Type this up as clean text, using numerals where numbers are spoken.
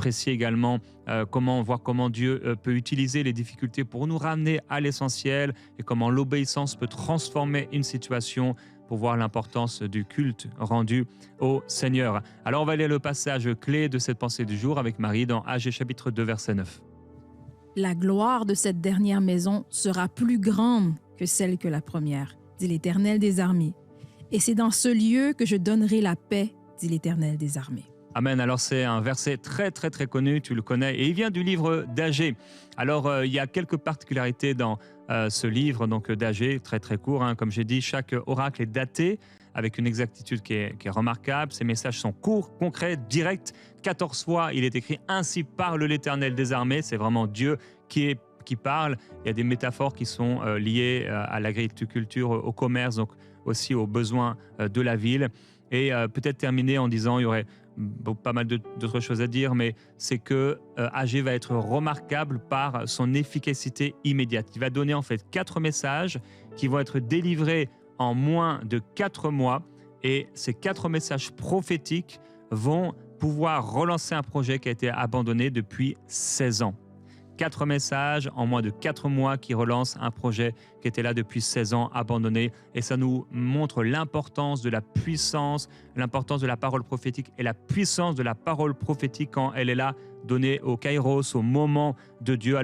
apprécier également voir comment Dieu peut utiliser les difficultés pour nous ramener à l'essentiel et comment l'obéissance peut transformer une situation pour voir l'importance du culte rendu au Seigneur. Alors on va lire le passage clé de cette pensée du jour avec Marie dans Agé chapitre 2 verset 9. La gloire de cette dernière maison sera plus grande que celle que la première, dit l'Éternel des armées. Et c'est dans ce lieu que je donnerai la paix, dit l'Éternel des armées. Amen. Alors c'est un verset très connu, tu le connais, et il vient du livre d'Agé. Alors il y a quelques particularités dans ce livre donc d'Agé, très court, hein. Comme j'ai dit, chaque oracle est daté avec une exactitude qui est remarquable. Ces messages sont courts, concrets, directs. 14 fois, il est écrit « Ainsi parle l'Éternel des armées ». C'est vraiment Dieu qui parle. Il y a des métaphores qui sont liées à l'agriculture, au commerce, donc aussi aux besoins de la ville. Et peut-être terminer en disant, il y aurait pas mal d'autres choses à dire, mais c'est que Agé va être remarquable par son efficacité immédiate. Il va donner en fait 4 messages qui vont être délivrés en moins de 4 mois, et ces 4 messages prophétiques vont pouvoir relancer un projet qui a été abandonné depuis 16 ans. 4 messages en moins de 4 mois qui relancent un projet qui était là depuis 16 ans, abandonné. Et ça nous montre l'importance de la puissance, l'importance de la parole prophétique et la puissance de la parole prophétique quand elle est là, donnée au kairos, au moment de Dieu.